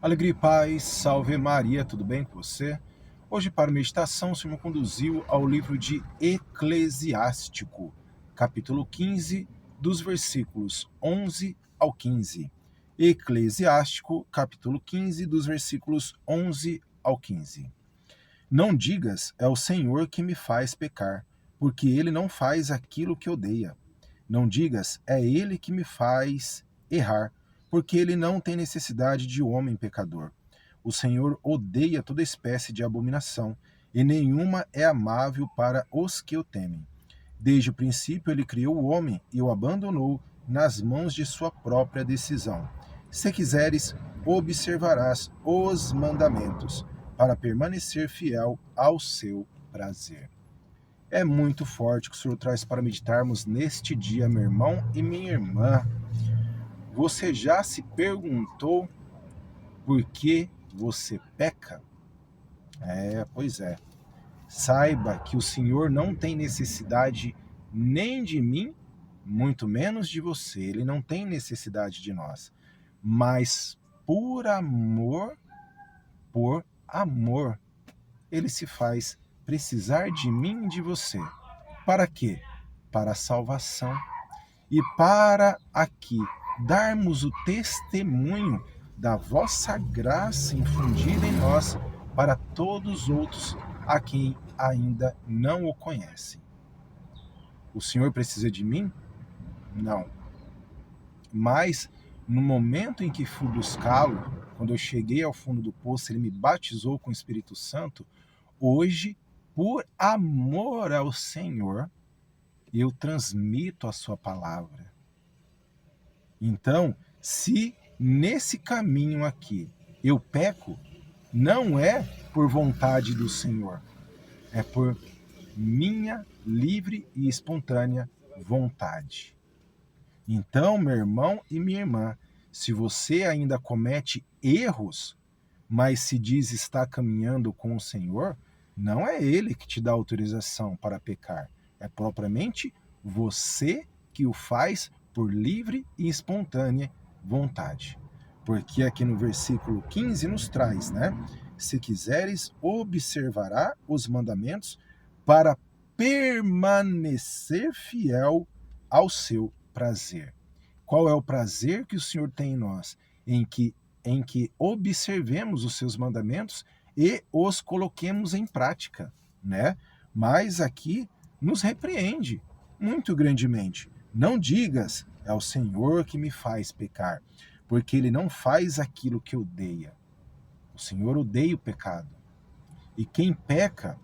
Alegria e paz, salve Maria, tudo bem com você? Hoje, para a meditação, o Senhor me conduziu ao livro de Eclesiástico, capítulo 15, dos versículos 11 ao 15. Eclesiástico, capítulo 15, dos versículos 11 ao 15. Não digas, é o Senhor que me faz pecar, porque ele não faz aquilo que odeia. Não digas, é ele que me faz errar, porque ele não tem necessidade de homem pecador. O Senhor odeia toda espécie de abominação, e nenhuma é amável para os que o temem. Desde o princípio ele criou o homem e o abandonou nas mãos de sua própria decisão. Se quiseres, observarás os mandamentos, para permanecer fiel ao seu prazer. É muito forte o que o Senhor traz para meditarmos neste dia, meu irmão e minha irmã. Você já se perguntou por que você peca? Pois é. Saiba que o Senhor não tem necessidade nem de mim, muito menos de você. Ele não tem necessidade de nós. Mas por amor, ele se faz precisar de mim e de você. Para quê? Para a salvação. E para aqui darmos o testemunho da vossa graça infundida em nós para todos os outros a quem ainda não o conhecem. O Senhor precisa de mim? Não. Mas no momento em que fui buscá-lo, quando eu cheguei ao fundo do poço, ele me batizou com o Espírito Santo. Hoje, por amor ao Senhor, eu transmito a sua palavra. Então, se nesse caminho aqui eu peco, não é por vontade do Senhor, é por minha livre e espontânea vontade. Então, meu irmão e minha irmã, se você ainda comete erros, mas se diz estar caminhando com o Senhor, não é Ele que te dá autorização para pecar, é propriamente você que o faz por livre e espontânea vontade. Porque aqui no versículo 15 nos traz, né? Se quiseres, observará os mandamentos para permanecer fiel ao seu prazer. Qual é o prazer que o Senhor tem em nós? Em que observemos os seus mandamentos e os coloquemos em prática, né? Mas aqui nos repreende muito grandemente. Não digas, é o Senhor que me faz pecar, porque ele não faz aquilo que odeia. O Senhor odeia o pecado. E quem peca,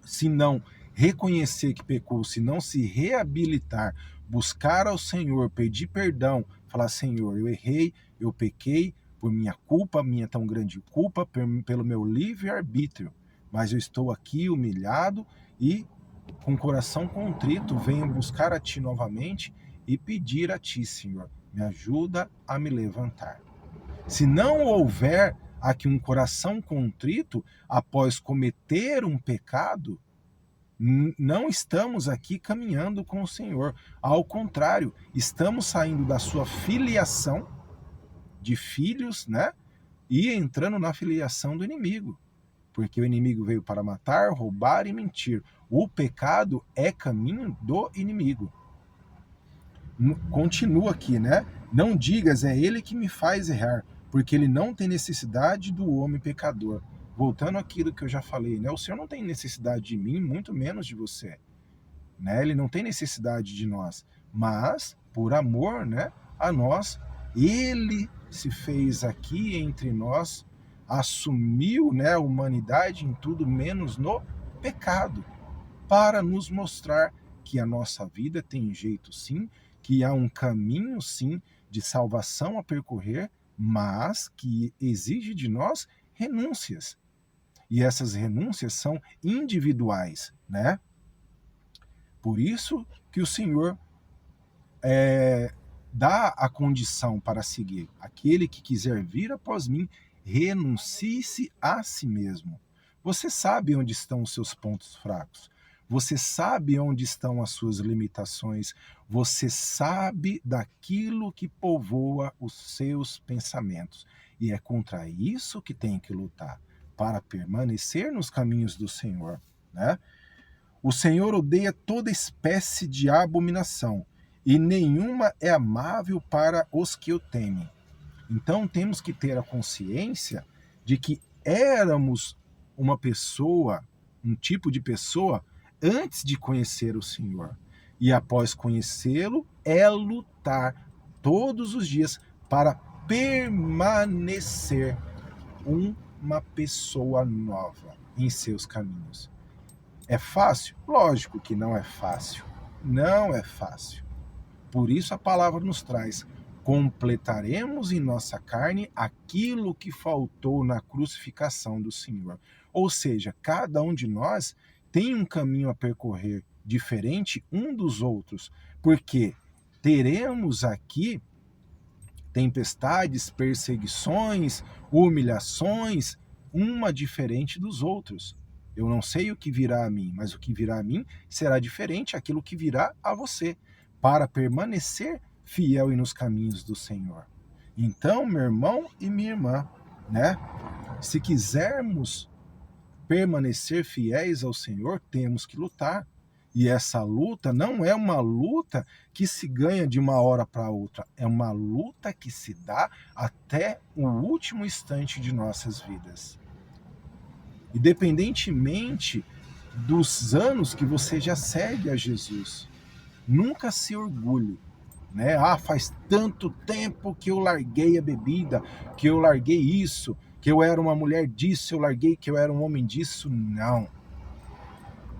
se não reconhecer que pecou, se não se reabilitar, buscar ao Senhor, pedir perdão, falar: Senhor, eu errei, eu pequei, por minha culpa, minha tão grande culpa, pelo meu livre-arbítrio, mas eu estou aqui humilhado e com o coração contrito, venho buscar a Ti novamente e pedir a Ti, Senhor, me ajuda a me levantar. Se não houver aqui um coração contrito após cometer um pecado, não estamos aqui caminhando com o Senhor. Ao contrário, estamos saindo da sua filiação de filhos, né? E entrando na filiação do inimigo. Porque o inimigo veio para matar, roubar e mentir. O pecado é caminho do inimigo. Continua aqui, né? Não digas, é ele que me faz errar, porque ele não tem necessidade do homem pecador. Voltando àquilo que eu já falei, né? O Senhor não tem necessidade de mim, muito menos de você, né? Ele não tem necessidade de nós, mas por amor, né, a nós, ele se fez aqui entre nós, assumiu, né, a humanidade em tudo menos no pecado, para nos mostrar que a nossa vida tem jeito sim, que há um caminho sim de salvação a percorrer, mas que exige de nós renúncias. E essas renúncias são individuais, né? Por isso que o Senhor dá a condição para seguir. Aquele que quiser vir após mim, renuncie-se a si mesmo. Você sabe onde estão os seus pontos fracos. Você sabe onde estão as suas limitações. Você sabe daquilo que povoa os seus pensamentos. E é contra isso que tem que lutar, para permanecer nos caminhos do Senhor, né? O Senhor odeia toda espécie de abominação, e nenhuma é amável para os que o temem. Então temos que ter a consciência de que éramos uma pessoa, um tipo de pessoa, antes de conhecer o Senhor. E após conhecê-lo, é lutar todos os dias para permanecer uma pessoa nova em seus caminhos. É fácil? Lógico que não é fácil. Não é fácil. Por isso a palavra nos traz: completaremos em nossa carne aquilo que faltou na crucificação do Senhor. Ou seja, cada um de nós tem um caminho a percorrer diferente um dos outros, porque teremos aqui tempestades, perseguições, humilhações, uma diferente dos outros. Eu não sei o que virá a mim, mas o que virá a mim será diferente daquilo que virá a você, para permanecer fiel e nos caminhos do Senhor. Então, meu irmão e minha irmã, né? Se quisermos permanecer fiéis ao Senhor, temos que lutar. E essa luta não é uma luta que se ganha de uma hora para outra, é uma luta que se dá até o último instante de nossas vidas. Independentemente dos anos que você já segue a Jesus, nunca se orgulhe, né? Ah, faz tanto tempo que eu larguei a bebida, que eu larguei isso, que eu era uma mulher disso, eu larguei que eu era um homem disso. Não.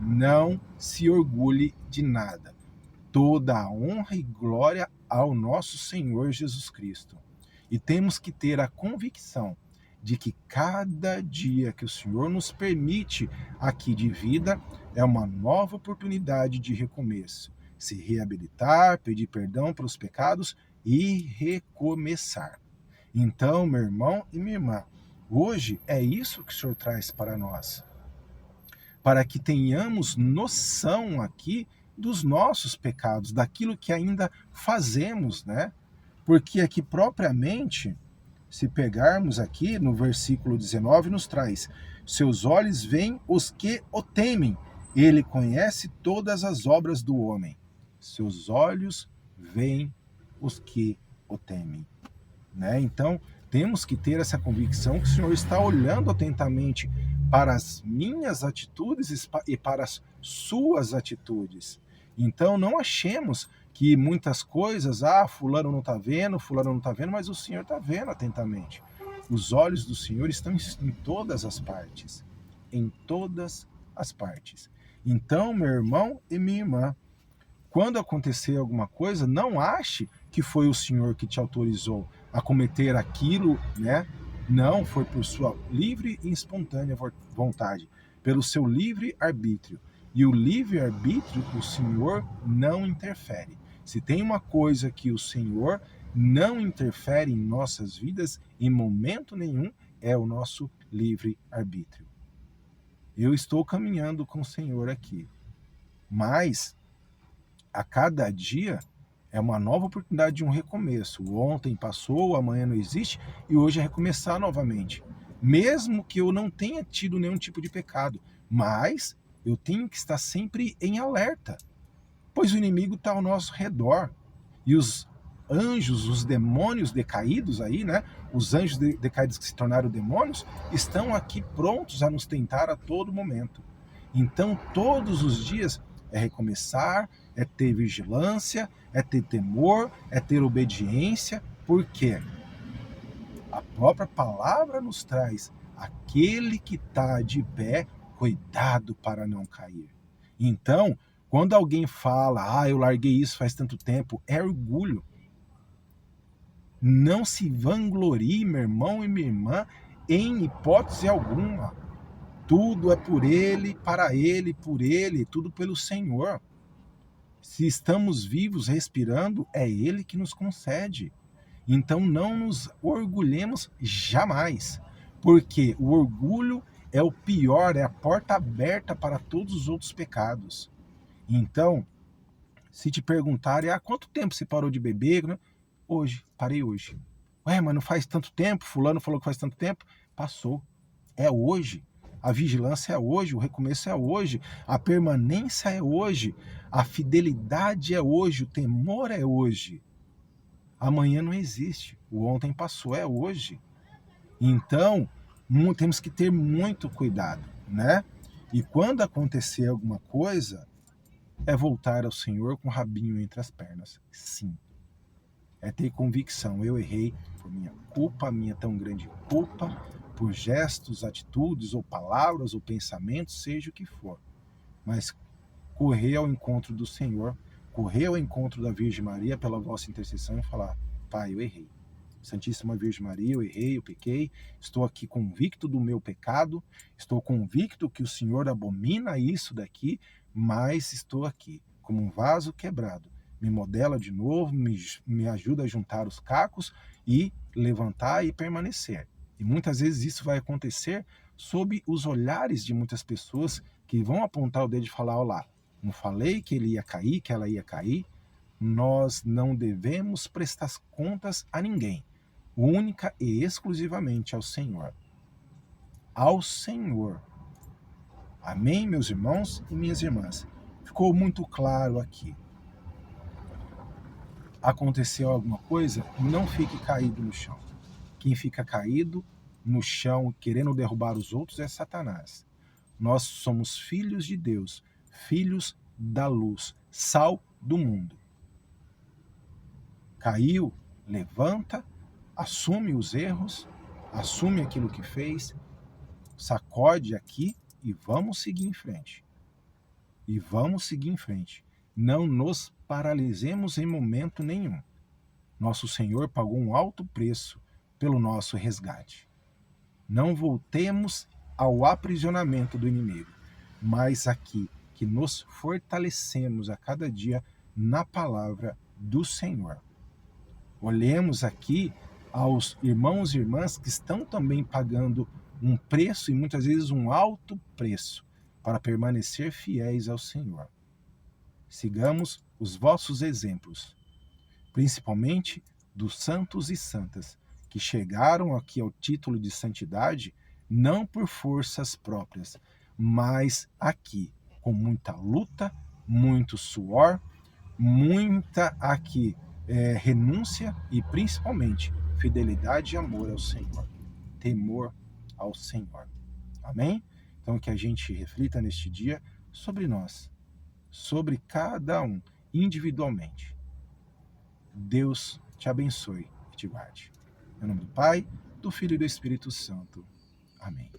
Não se orgulhe de nada. Toda a honra e glória ao nosso Senhor Jesus Cristo. E temos que ter a convicção de que cada dia que o Senhor nos permite aqui de vida é uma nova oportunidade de recomeço. Se reabilitar, pedir perdão pelos pecados e recomeçar. Então, meu irmão e minha irmã, hoje é isso que o Senhor traz para nós. Para que tenhamos noção aqui dos nossos pecados, daquilo que ainda fazemos, né? Porque aqui propriamente, se pegarmos aqui no versículo 19, nos traz: seus olhos veem os que o temem, ele conhece todas as obras do homem. Seus olhos veem os que o temem, né? Então, temos que ter essa convicção que o Senhor está olhando atentamente para as minhas atitudes e para as suas atitudes. Então, não achemos que muitas coisas, fulano não está vendo, mas o Senhor está vendo atentamente. Os olhos do Senhor estão em todas as partes. Em todas as partes. Então, meu irmão e minha irmã, quando acontecer alguma coisa, não ache que foi o Senhor que te autorizou a cometer aquilo, né? Não, foi por sua livre e espontânea vontade, pelo seu livre arbítrio. E o livre arbítrio, o Senhor não interfere. Se tem uma coisa que o Senhor não interfere em nossas vidas, em momento nenhum, é o nosso livre arbítrio. Eu estou caminhando com o Senhor aqui, mas a cada dia é uma nova oportunidade de um recomeço. O ontem passou, o amanhã não existe e hoje é recomeçar novamente. Mesmo que eu não tenha tido nenhum tipo de pecado, mas eu tenho que estar sempre em alerta, pois o inimigo está ao nosso redor. E os anjos, os demônios decaídos aí, né? Os anjos decaídos que se tornaram demônios, estão aqui prontos a nos tentar a todo momento. Então, todos os dias é recomeçar, é ter vigilância, é ter temor, é ter obediência, porque a própria palavra nos traz: aquele que está de pé, cuidado para não cair. Então, quando alguém fala, eu larguei isso faz tanto tempo, é orgulho. Não se vanglorie, meu irmão e minha irmã, em hipótese alguma. Tudo é por Ele, para Ele, por Ele, tudo pelo Senhor. Se estamos vivos, respirando, é Ele que nos concede. Então não nos orgulhemos jamais, porque o orgulho é o pior, é a porta aberta para todos os outros pecados. Então, se te perguntarem, há quanto tempo você parou de beber? Hoje, parei hoje. Ué, mas não faz tanto tempo, fulano falou que faz tanto tempo. Passou. É hoje. A vigilância é hoje, o recomeço é hoje, a permanência é hoje, a fidelidade é hoje, o temor é hoje. Amanhã não existe, o ontem passou, é hoje. Então, temos que ter muito cuidado, né? E quando acontecer alguma coisa, é voltar ao Senhor com o rabinho entre as pernas. Sim. É ter convicção. Eu errei por minha culpa, minha tão grande culpa, por gestos, atitudes, ou palavras, ou pensamentos, seja o que for. Mas correr ao encontro do Senhor, correr ao encontro da Virgem Maria pela vossa intercessão e falar: Pai, eu errei. Santíssima Virgem Maria, eu errei, eu pequei, estou aqui convicto do meu pecado, estou convicto que o Senhor abomina isso daqui, mas estou aqui, como um vaso quebrado. Me modela de novo, me ajuda a juntar os cacos e levantar e permanecer. E muitas vezes isso vai acontecer sob os olhares de muitas pessoas que vão apontar o dedo e falar: olá, não falei que ele ia cair, que ela ia cair? Nós não devemos prestar contas a ninguém, única e exclusivamente ao Senhor. Ao Senhor. Amém, meus irmãos e minhas irmãs? Ficou muito claro aqui. Aconteceu alguma coisa? Não fique caído no chão. Quem fica caído no chão querendo derrubar os outros é Satanás. Nós somos filhos de Deus, filhos da luz, sal do mundo. Caiu, levanta, assume os erros, assume aquilo que fez, sacode aqui e vamos seguir em frente. E vamos seguir em frente. Não nos paralisemos em momento nenhum. Nosso Senhor pagou um alto preço pelo nosso resgate. Não voltemos ao aprisionamento do inimigo, mas aqui que nos fortalecemos a cada dia na palavra do Senhor. Olhemos aqui aos irmãos e irmãs que estão também pagando um preço e muitas vezes um alto preço para permanecer fiéis ao Senhor. Sigamos os vossos exemplos, principalmente dos santos e santas que chegaram aqui ao título de santidade não por forças próprias, mas aqui com muita luta, muito suor, muita aqui renúncia e principalmente fidelidade e amor ao Senhor, temor ao Senhor. Amém? Então que a gente reflita neste dia sobre nós, sobre cada um individualmente. Deus te abençoe e te guarde. Em nome do Pai, do Filho e do Espírito Santo. Amém.